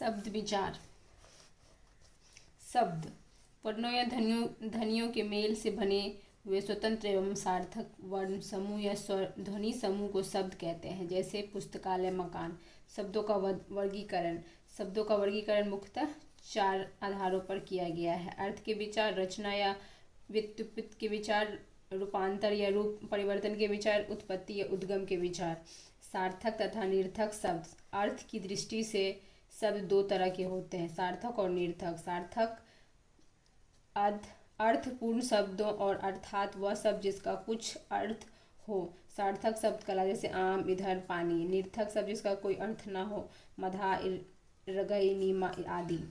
शब्द विचार। शब्द वर्णों या ध्वनियों के मेल से बने हुए स्वतंत्र एवं सार्थक वर्ण समूह या ध्वनि समूह को शब्द कहते हैं। जैसे पुस्तकालय, मकान। शब्दों का वर्गीकरण। शब्दों का वर्गीकरण मुख्यतः 4 आधारों पर किया गया है। अर्थ के विचार, रचना या व्युत्पत्ति के विचार, रूपांतर या रूप परिवर्तन के विचार, उत्पत्ति या उद्गम के विचार। सार्थक तथा निरर्थक शब्द। अर्थ की दृष्टि से शब्द 2 तरह के होते हैं, सार्थक और निरर्थक। सार्थक अर्थपूर्ण शब्दों और अर्थात वह शब्द जिसका कुछ अर्थ हो, सार्थक शब्द कला। जैसे आम, इधर, पानी। निरर्थक शब्द जिसका कोई अर्थ न हो, मधा, रगई, नीमा आदि।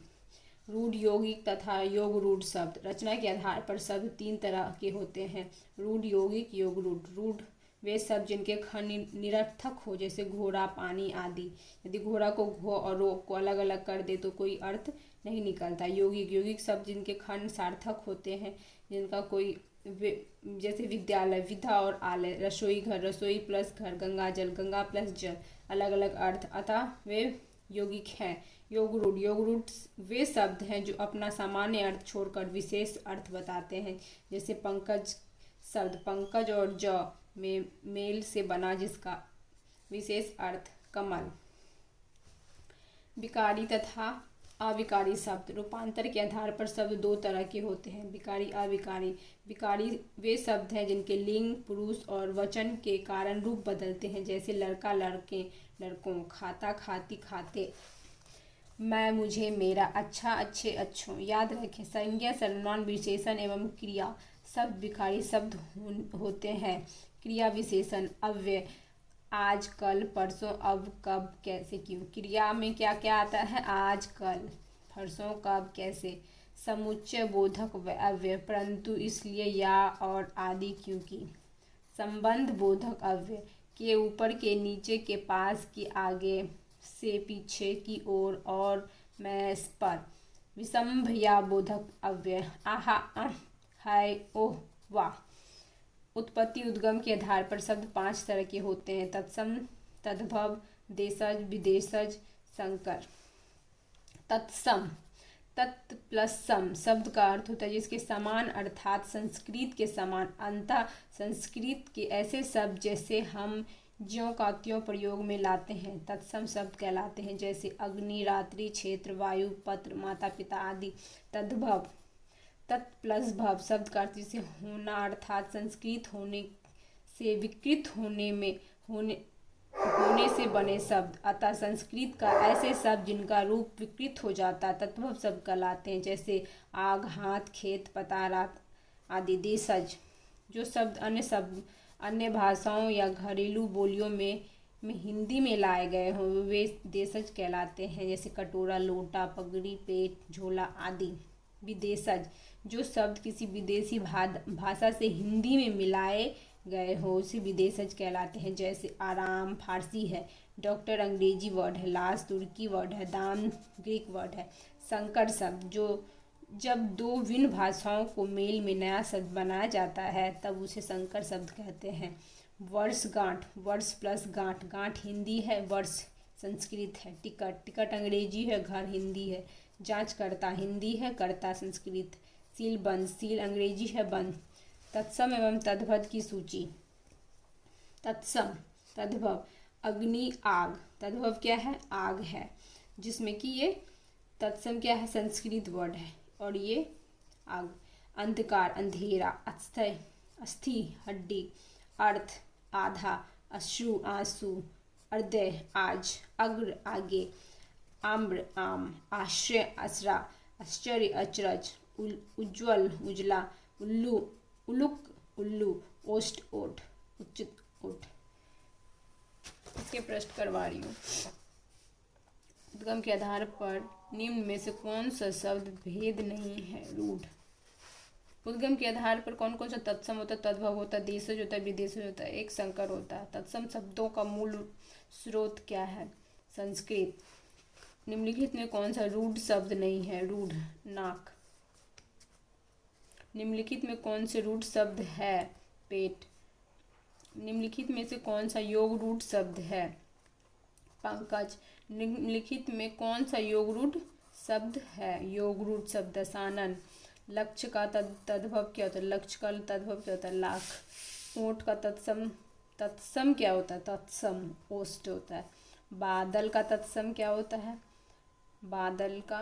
रूढ़, यौगिक तथा योग रूढ़ शब्द। रचना के आधार पर शब्द 3 तरह के होते हैं, रूढ़, यौगिक, योग रूढ़। रूढ़ वे शब्द जिनके खंड निरर्थक हो, जैसे घोड़ा, पानी आदि। यदि घोड़ा को घो और रो को अलग अलग कर दे तो कोई अर्थ नहीं निकलता। यौगिक शब्द जिनके खंड सार्थक होते हैं, जिनका कोई जैसे विद्यालय, विद्या और आलय। रसोई घर, रसोई प्लस घर। गंगा जल, गंगा प्लस जल। अलग अलग अर्थ, अतः वे यौगिक हैं। योग रूढ़ वे शब्द हैं जो अपना सामान्य अर्थ छोड़कर विशेष अर्थ बताते हैं। जैसे पंकज शब्द पंकज और ज में मेल से बना, जिसका विशेष अर्थ कमल। विकारी तथा अविकारी शब्द। रूपांतर के आधार पर शब्द 2 तरह के होते हैं, विकारी, अविकारी। विकारी वे शब्द हैं जिनके लिंग, पुरुष और वचन के कारण रूप बदलते हैं। जैसे लड़का, लड़के, लड़कों। खाता, खाती, खाते। मैं, मुझे, मेरा। अच्छा, अच्छे, अच्छों। याद रखें, संज्ञा, सर्वनाम, विशेषण एवं क्रिया शब्द विकारी शब्द होते हैं। क्रिया विशेषण अव्यय, आज, कल, परसों, अब, कब, कैसे, क्यों। क्रिया में क्या क्या आता है, आज, कल, परसों, कब, कैसे। समुच्चय बोधक अव्यय, परंतु, इसलिए, या, और, आदि, क्योंकि। संबंध बोधक अव्यय, के ऊपर, के नीचे, के पास, के आगे, से पीछे, की ओर, और, मैं, पर। विसंभया बोधक अव्यय, आहा, हाय, ओह, वाह। उत्पत्ति उद्गम के आधार पर शब्द 5 तरह के होते हैं, तत्सम, तद्भव, देशज, विदेशज, संकर। तत्सम, तत् प्लस सम शब्द का अर्थ होता है जिसके समान, अर्थात संस्कृत के समान। अंतः संस्कृत के ऐसे शब्द जैसे हम ज्यों का त्यों प्रयोग में लाते हैं तत्सम शब्द कहलाते हैं। जैसे अग्नि, रात्रि, क्षेत्र, वायु, पत्र, माता पिता आदि। तद्भव, तत् प्लस भव शब्द का अर्थ जिसे होना, अर्थात संस्कृत होने से विकृत होने से बने शब्द। अतः संस्कृत का ऐसे शब्द जिनका रूप विकृत हो जाता तद्भव शब्द कहलाते हैं। जैसे आग, हाथ, खेत, पता, रात आदि। देशज जो शब्द अन्य भाषाओं या घरेलू बोलियों में हिंदी में लाए गए हों वे देशज कहलाते हैं। जैसे कटोरा, लोटा, पगड़ी, पेट, झोला आदि। विदेशज जो शब्द किसी विदेशी भाषा से हिंदी में मिलाए गए हो उसे विदेशज कहलाते हैं। जैसे आराम फारसी है, डॉक्टर अंग्रेजी वर्ड है, लाश तुर्की वर्ड है, दाम ग्रीक वर्ड है। संकर शब्द जो जब 2 भिन्न भाषाओं को मेल में नया शब्द बनाया जाता है तब उसे संकर शब्द कहते हैं। वर्षगांठ, वर्ष प्लस गांठ, गांठ हिंदी है, वर्ष संस्कृत है। टिकट, टिकट अंग्रेजी है, घर हिंदी है। जांचकर्ता हिंदी है, कर्ता संस्कृत। सीलबंद, सील अंग्रेजी है, बंद। तत्सम एवं तद्भव की सूची। तत्सम, तद्भव, अग्नि, आग। तद्भव क्या है, आग है, जिसमें कि ये तत्सम क्या है, संस्कृत वर्ड है और ये आग। अंधकार, अंधेरा। अस्थि, हड्डी। अर्थ, आधा। अश्रु, आंसू। हृदय, आज। अग्र, आगे। आम्र, आम। आश्रय, आसरा। आश्चर्य, अचरज। उज्ज्वल, उजला। उल्लू, उलुक, उल्लू। ओष्ठ, ओठ। उचित, ओठ। इसके प्रश्न करवा रही हूँ। उद्गम के आधार पर निम्न में से कौन सा शब्द भेद नहीं है, रूढ़। उद्गम के आधार पर कौन कौन सा तत्सम होता है, तद्भव होता है, देशज होता है, विदेशज होता है, एक संकर होता है। तत्सम शब्दों का मूल स्रोत क्या है, संस्कृत। निम्नलिखित में कौन सा रूढ़ शब्द नहीं है, रूढ़, नाक। निम्नलिखित में कौन से रूढ़ शब्द है, पेट। निम्नलिखित में से कौन सा योग रूढ़ शब्द है, पंकज। निम्नलिखित में कौन सा योगरूढ़ शब्द है? योगरूढ़ शब्द दशानन। लक्ष्य का तद्भव क्या होता है? लक्ष्य का तद्भव क्या होता है? लाख। ऊंट का तत्सम क्या होता है? तत्सम ओष्ठ होता है। बादल का तत्सम क्या होता है? बादल का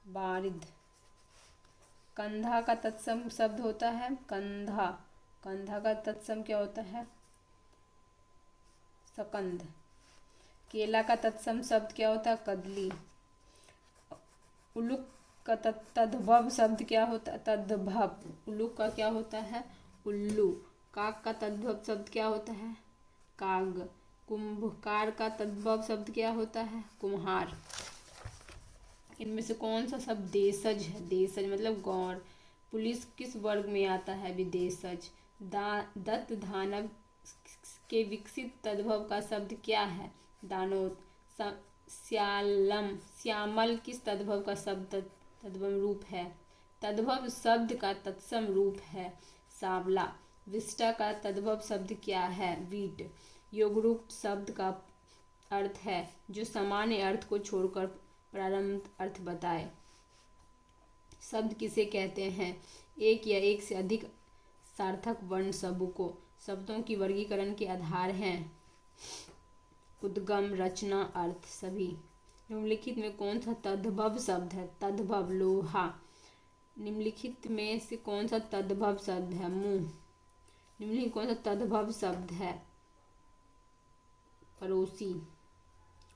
बारिद। कंधा का तत्सम शब्द होता है कंधा। कंधा का तत्सम क्या होता है? सकंद। केला का तत्सम शब्द क्या होता है? कदली। उल्लूक का तद्भव शब्द क्या होता है? तद्भव। उल्लूक का क्या होता है? उल्लू। काक का तद्भव शब्द क्या होता है? काग। कुंभकार का तद्भव शब्द क्या होता है? कुम्हार। इनमें से कौन सा शब्द देशज है? देशज मतलब गौर। पुलिस किस वर्ग में आता है? विदेशज। दत्त धानव के विकसित तद्भव का शब्द क्या है? दानव। श्यामल किस तद्भव का शब्द तद्भव रूप है? तद्भव शब्द का तत्सम रूप है सांवला। विष्टा का तद्भव शब्द क्या है? वीट। योगरूढ़ शब्द का अर्थ है जो सामान्य अर्थ को छोड़कर प्रारंभ अर्थ बताए। शब्द किसे कहते हैं? एक या एक से अधिक सार्थक वर्ण सबको शब्दों की वर्गीकरण के आधार हैं। उद्गम, रचना, अर्थ सभी। निम्नलिखित में कौन सा तद्भव शब्द है? तद्भव लोहा। निम्नलिखित में से कौन सा तद्भव शब्द है? मुंह। निम्नलिखित कौन सा तद्भव शब्द है? पड़ोसी।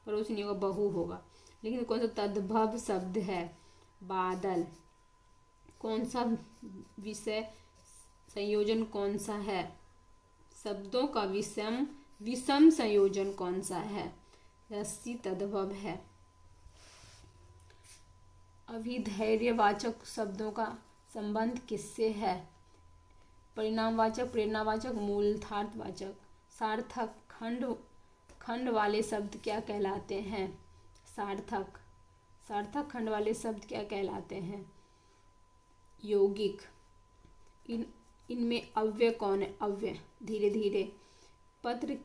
पड़ोसी नहीं होगा, बहू होगा। लेकिन कौन सा तद्भव शब्द है? बादल। कौन सा विषय संयोजन कौन सा है? शब्दों का विषम संयोजन कौन सा है? रस्सी तद्भव है। अभिधैर्यवाचक शब्दों का संबंध किससे है? परिणामवाचक, प्रेरणावाचक, मूलार्थवाचक। सार्थक। खंड वाले शब्द क्या कहलाते हैं? सार्थक। सार्थक खंड वाले शब्द क्या कहलाते हैं? यौगिक। इनमें अव्यय कौन है? अव्यय। धीरे धीरे। पत्र